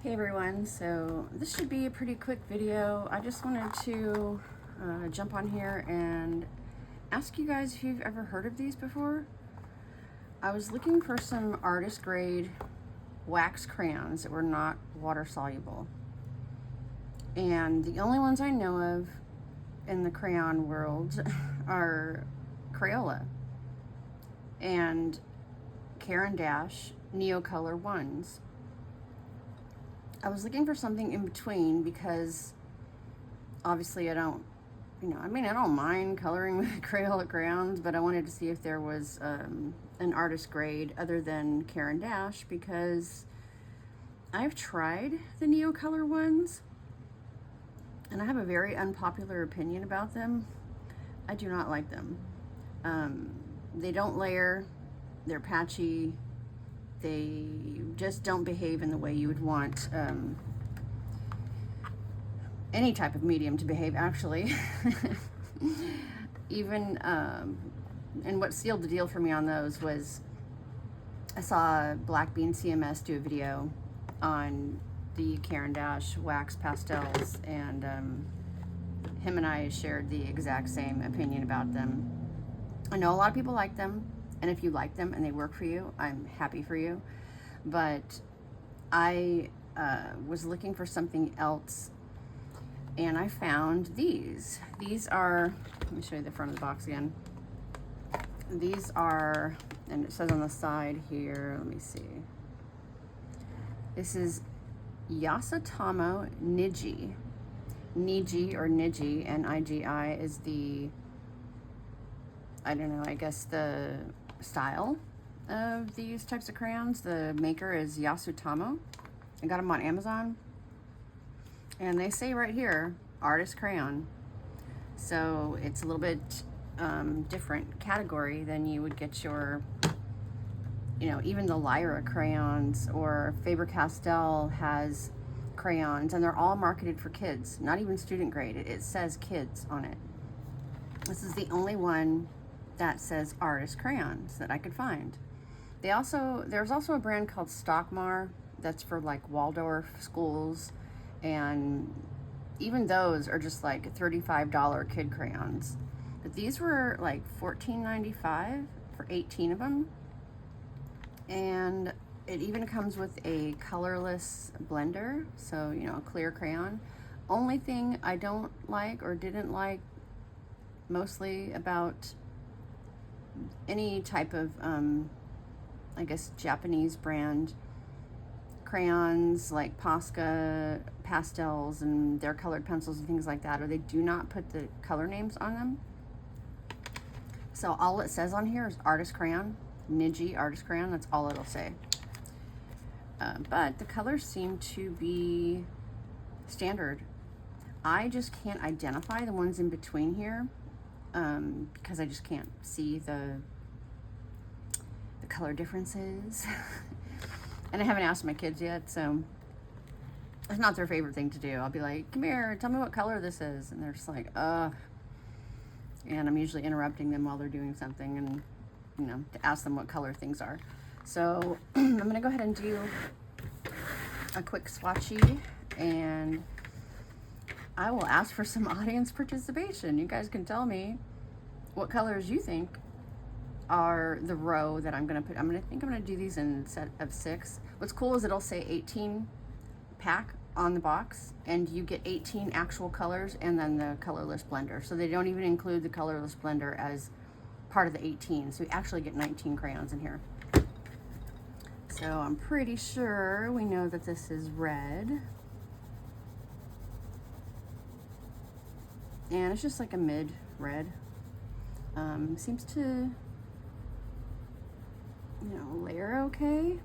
Hey everyone, so this should be a pretty quick video. I just wanted to jump on here and ask you guys if you've ever heard of these before. I was looking for some artist grade wax crayons that were not water soluble. And the only ones I know of in the crayon world are Crayola and Caran d'Ache Neocolor ones. I was looking for something in between because obviously I don't mind coloring with Crayola crayons, but I wanted to see if there was an artist grade other than Caran d'Ache, because I've tried the Neocolor ones and I have a very unpopular opinion about them. I do not like them. They don't layer, they're patchy, they just don't behave in the way you would want any type of medium to behave, actually. Even, and what sealed the deal for me on those was I saw Black Bean CMS do a video on the Caran d'Ache wax pastels, and him and I shared the exact same opinion about them. I know a lot of people like them, and if you like them and they work for you, I'm happy for you. But I was looking for something else, and I found these. These are, let me show you the front of the box again. These are, and it says on the side here, let me see. This is Yasutomo NIJI. NIJI, or NIJI, N-I-G-I, is the, I don't know, I guess the style of these types of crayons. The maker is Yasutomo. I got them on Amazon, and they say right here, artist crayon. So it's a little bit different category than you would get your, even the Lyra crayons, or Faber-Castell has crayons, and they're all marketed for kids, not even student grade. It says kids on it. This is the only one that says artist crayons that I could find. There's also a brand called Stockmar that's for like Waldorf schools, and even those are just like $35 kid crayons. But these were like $14.95 for 18 of them. And it even comes with a colorless blender, so a clear crayon. Only thing I don't like, or didn't like mostly, about any type of I guess Japanese brand crayons like Posca pastels and their colored pencils and things like that, or they do not put the color names on them. So all it says on here is artist crayon, NIJI artist crayon. That's all it'll say. But the colors seem to be standard. I just can't identify the ones in between here because I just can't see the color differences. And I haven't asked my kids yet, so it's not their favorite thing to do. I'll be like, come here, tell me what color this is. And they're just like, ugh. And I'm usually interrupting them while they're doing something, and to ask them what color things are. So I'm gonna go ahead and do a quick swatchy, and I will ask for some audience participation. You guys can tell me what colors you think are the row that I'm gonna put. I'm gonna do these in a set of 6. What's cool is it'll say 18 pack on the box, and you get 18 actual colors and then the colorless blender. So they don't even include the colorless blender as part of the 18. So we actually get 19 crayons in here. So I'm pretty sure we know that this is red. And it's just like a mid red. Seems to, layer okay.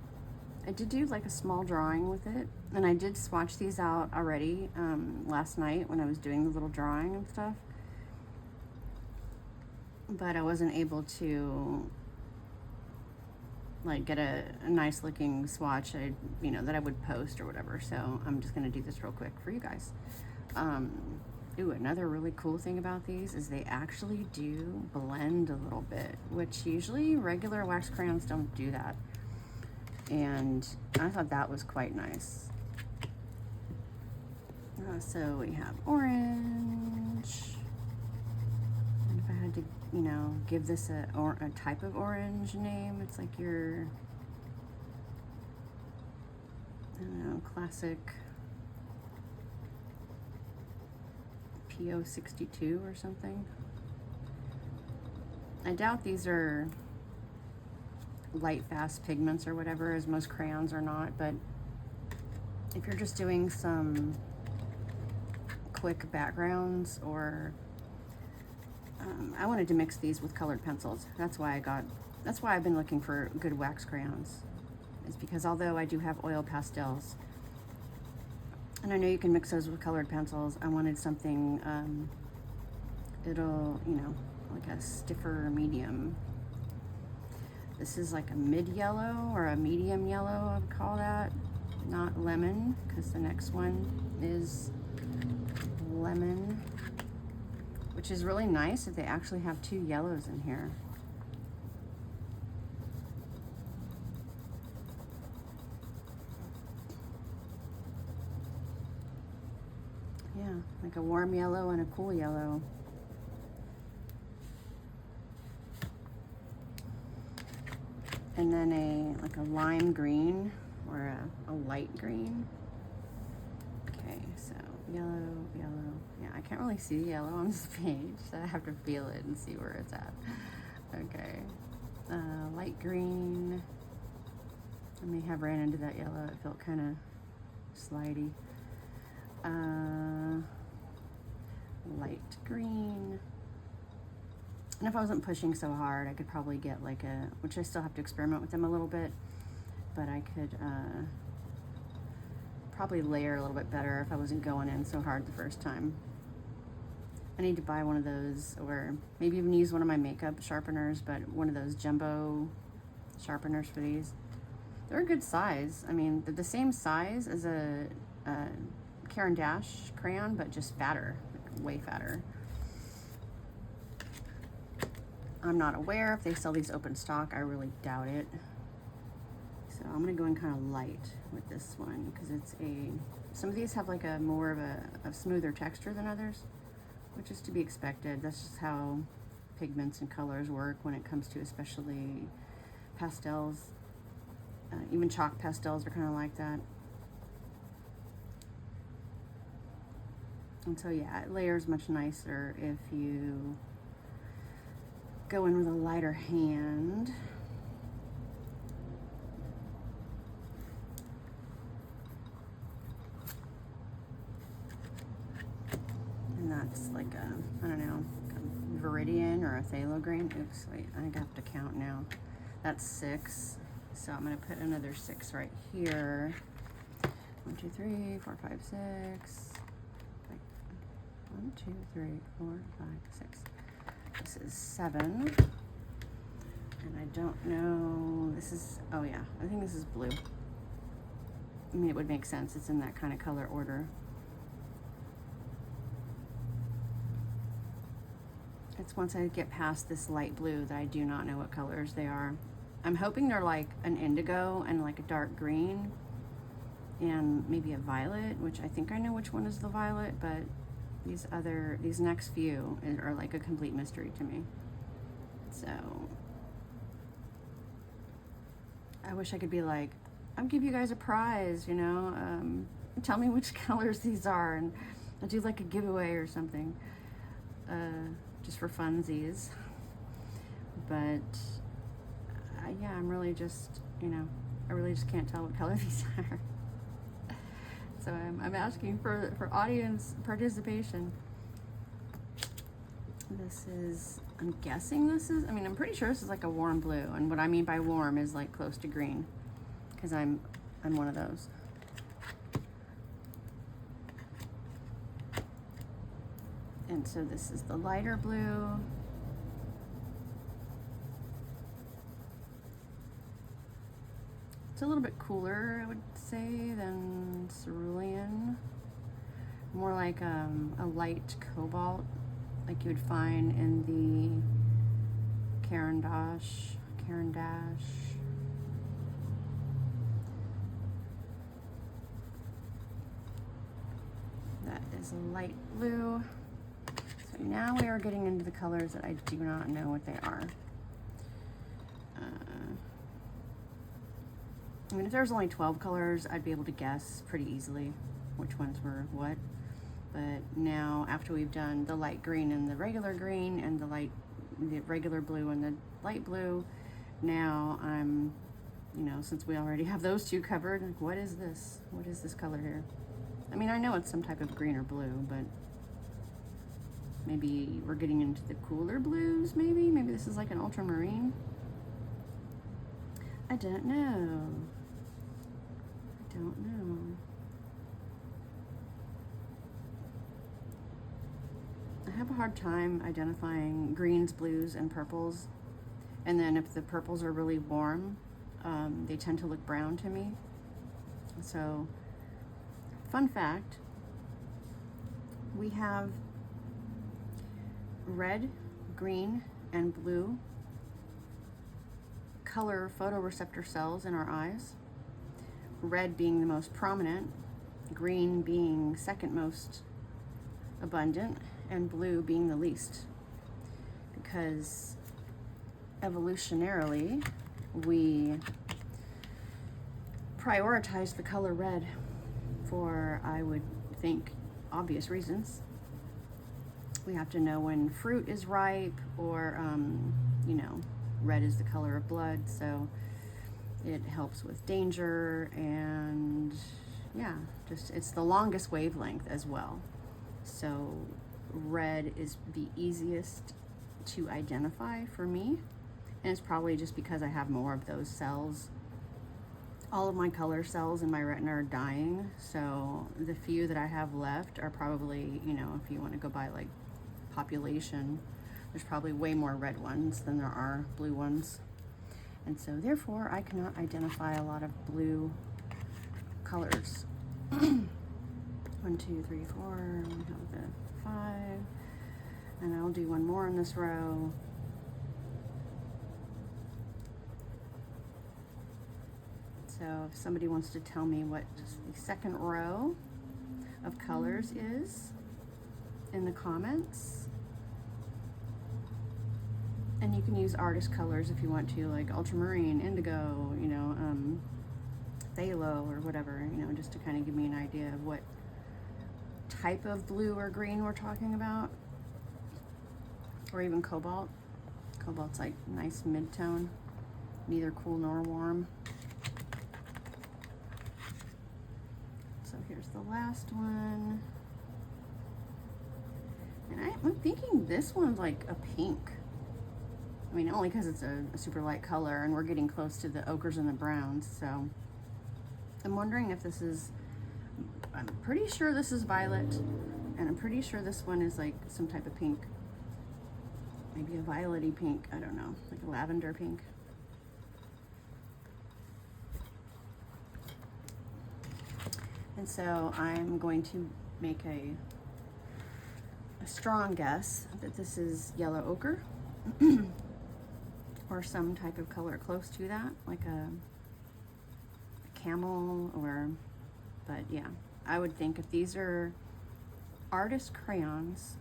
I did do like a small drawing with it, and I did swatch these out already last night when I was doing the little drawing and stuff. But I wasn't able to like get a nice looking swatch that I would post or whatever. So I'm just gonna do this real quick for you guys. Ooh, another really cool thing about these is they actually do blend a little bit, which usually regular wax crayons don't do that. And I thought that was quite nice. So we have orange. And if I had to, you know, give this a type of orange name, it's like your, I don't know, classic PO62 or something. I doubt these are light fast pigments or whatever, as most crayons are not, but if you're just doing some quick backgrounds, or I wanted to mix these with colored pencils. That's why I've been looking for good wax crayons, is because although I do have oil pastels, and I know you can mix those with colored pencils, I wanted something, it'll, you know, like a stiffer medium. This is like a mid yellow or a medium yellow, I would call that. Not lemon, because the next one is lemon, which is really nice that they actually have two yellows in here. Yeah, like a warm yellow and a cool yellow. And then like a lime green or a light green. Okay, so yellow, yellow. Yeah, I can't really see yellow on this page, so I have to feel it and see where it's at. Okay, light green. I may have ran into that yellow. It felt kind of slidey. Light green. And if I wasn't pushing so hard, I could probably get like a, which I still have to experiment with them a little bit, but I could probably layer a little bit better if I wasn't going in so hard the first time. I need to buy one of those, or maybe even use one of my makeup sharpeners, but one of those jumbo sharpeners for these. They're a good size. I mean, they're the same size as a Caran d'Ache crayon, but just fatter, like way fatter. I'm not aware if they sell these open stock. I really doubt it. So I'm gonna go in kind of light with this one, because it's some of these have like a more of a smoother texture than others, which is to be expected. That's just how pigments and colors work when it comes to especially pastels. Even chalk pastels are kind of like that. And so yeah, it layers much nicer if you go in with a lighter hand. And that's like a, I don't know, a Viridian or a phthalo green. Oops, wait, I have to count now. That's 6. So I'm gonna put another 6 right here. 1, 2, 3, 4, 5, 6. Wait, 1, 2, 3, 4, 5, 6. This is 7. And I don't know, this is, oh yeah, I think this is blue. I mean, it would make sense. It's in that kind of color order. It's once I get past this light blue that I do not know what colors they are. I'm hoping they're like an indigo and like a dark green and maybe a violet, which I think I know which one is the violet, but these next few are like a complete mystery to me. So I wish I could be like, I'll give you guys a prize, you know, tell me which colors these are, and I'll do like a giveaway or something, just for funsies. But yeah, I'm really just, you know, I really just can't tell what color these are. So I'm asking for audience participation. This is, I'm guessing this is, I mean, I'm pretty sure this is like a warm blue. And what I mean by warm is like close to green, because I'm one of those. And so this is the lighter blue. It's a little bit cooler, I would say, than cerulean. More like a light cobalt, like you would find in the Caran d'Ache. is a light blue. So now we are getting into the colors that I do not know what they are. I mean, if there's only 12 colors, I'd be able to guess pretty easily which ones were what. But now, after we've done the light green and the regular green and the regular blue and the light blue, now I'm, you know, since we already have those two covered, like, what is this? What is this color here? I mean, I know it's some type of green or blue, but maybe we're getting into the cooler blues, maybe? Maybe this is like an ultramarine? I don't know. I don't know. I have a hard time identifying greens, blues, and purples. And then if the purples are really warm, they tend to look brown to me. So, fun fact, we have red, green, and blue color photoreceptor cells in our eyes. Red being the most prominent, green being second most abundant, and blue being the least. Because evolutionarily, we prioritize the color red for, I would think, obvious reasons. We have to know when fruit is ripe, or, you know, red is the color of blood, so it helps with danger, and yeah, just it's the longest wavelength as well. So red is the easiest to identify for me, and it's probably just because I have more of those cells. All of my color cells in my retina are dying, so the few that I have left are probably, you know, if you want to go by like population, there's probably way more red ones than there are blue ones. And so therefore I cannot identify a lot of blue colors. 1, 2, 3, 4, we have the 5, and I'll do one more in this row. So if somebody wants to tell me what the second row of colors is in the comments. And you can use artist colors if you want to, like ultramarine, indigo, you know, phthalo or whatever, you know, just to kind of give me an idea of what type of blue or green we're talking about. Or even cobalt. Cobalt's like nice mid-tone, neither cool nor warm. So here's the last one. And I'm thinking this one's like a pink. I mean, only because it's a super light color and we're getting close to the ochres and the browns, so I'm wondering if this is, I'm pretty sure this is violet, and I'm pretty sure this one is like some type of pink. Maybe a violet-y pink, I don't know, like a lavender pink. And so I'm going to make a strong guess that this is yellow ochre. Or some type of color close to that, like a camel, or, but yeah, I would think if these are artist crayons,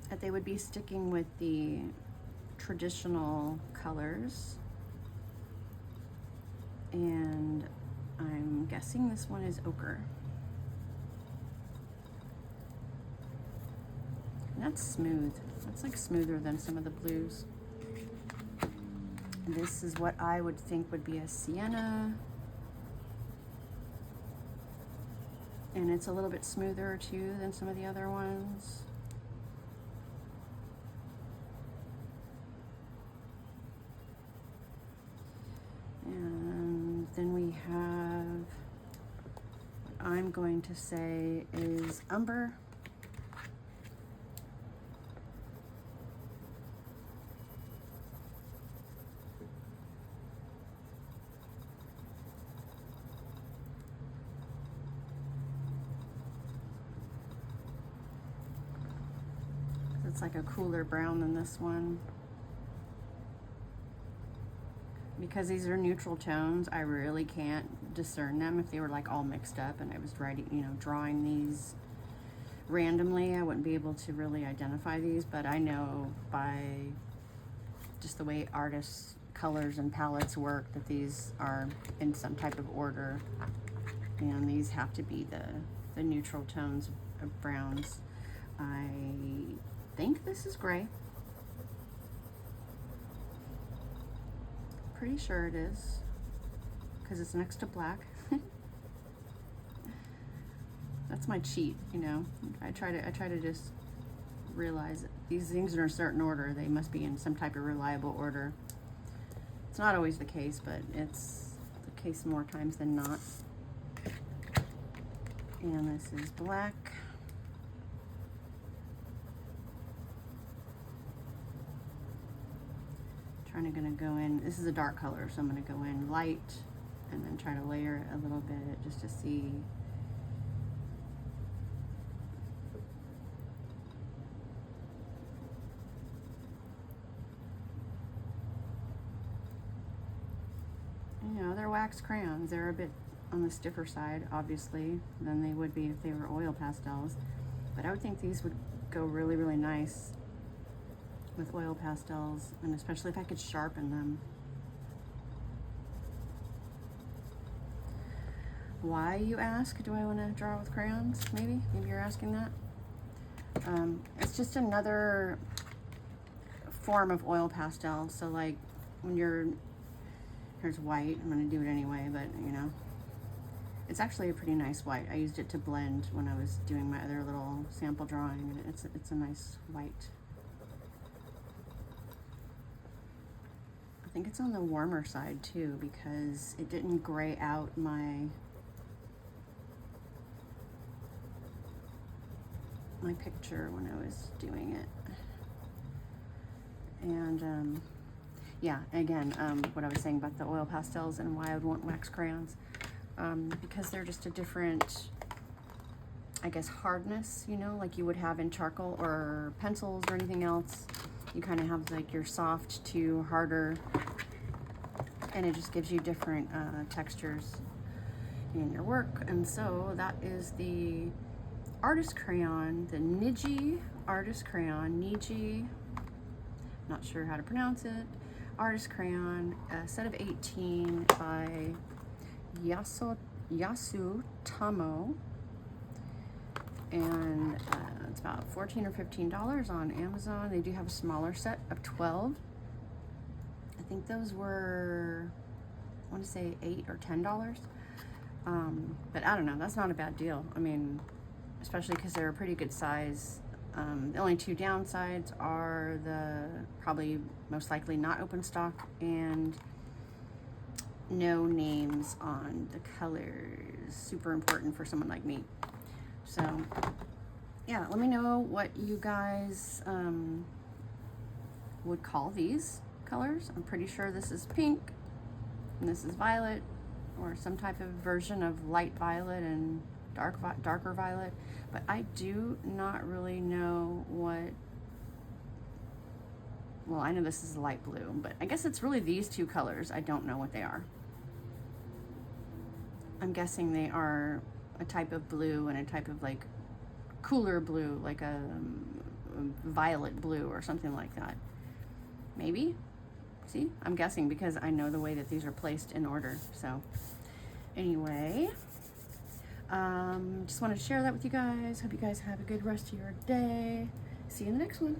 that they would be sticking with the traditional colors. And I'm guessing this one is ochre. And that's smooth. That's like smoother than some of the blues. This is what I would think would be a sienna. And it's a little bit smoother too than some of the other ones. And then we have, what I'm going to say is umber. It's like a cooler brown than this one. Because these are neutral tones, I really can't discern them if they were like all mixed up and I was writing, you know, drawing these randomly, I wouldn't be able to really identify these, but I know by just the way artists' colors and palettes work that these are in some type of order, and these have to be the neutral tones of browns. I think this is gray. Pretty sure it is, because it's next to black. That's my cheat, you know. I try to just realize that these things are in a certain order. They must be in some type of reliable order. It's not always the case, but it's the case more times than not. And this is black. Gonna go in, this is a dark color, so I'm gonna go in light and then try to layer it a little bit just to see. You know, they're wax crayons. They're a bit on the stiffer side, obviously, than they would be if they were oil pastels. But I would think these would go really, really nice with oil pastels, and especially if I could sharpen them. Why, you ask? Do I want to draw with crayons? Maybe you're asking that. It's just another form of oil pastel. So like when here's white. I'm going to do it anyway, but you know, it's actually a pretty nice white. I used it to blend when I was doing my other little sample drawing, and it's a nice white. I think it's on the warmer side too, because it didn't gray out my picture when I was doing it. And yeah, again, what I was saying about the oil pastels and why I would want wax crayons, because they're just a different, I guess, hardness, you know, like you would have in charcoal or pencils or anything else. You kind of have like your soft to harder, and it just gives you different textures in your work. And so that is the artist crayon, the NIJI Artist Crayon, NIJI, not sure how to pronounce it, artist crayon, a set of 18 by Yasutomo, and it's about $14 or $15 on Amazon. They do have a smaller set of 12. I think those were, I want to say $8 or $10. But I don't know, that's not a bad deal. I mean, especially because they're a pretty good size. The only two downsides are the probably most likely not open stock and no names on the colors. Super important for someone like me. So yeah, let me know what you guys would call these colors. I'm pretty sure this is pink and this is violet, or some type of version of light violet and darker violet, but I do not really know what. Well, I know this is light blue, but I guess it's really these two colors. I don't know what they are. I'm guessing they are a type of blue and a type of like cooler blue, like a violet blue or something like that. Maybe? See, I'm guessing because I know the way that these are placed in order. So anyway, just wanted to share that with you guys. Hope you guys have a good rest of your day. See you in the next one.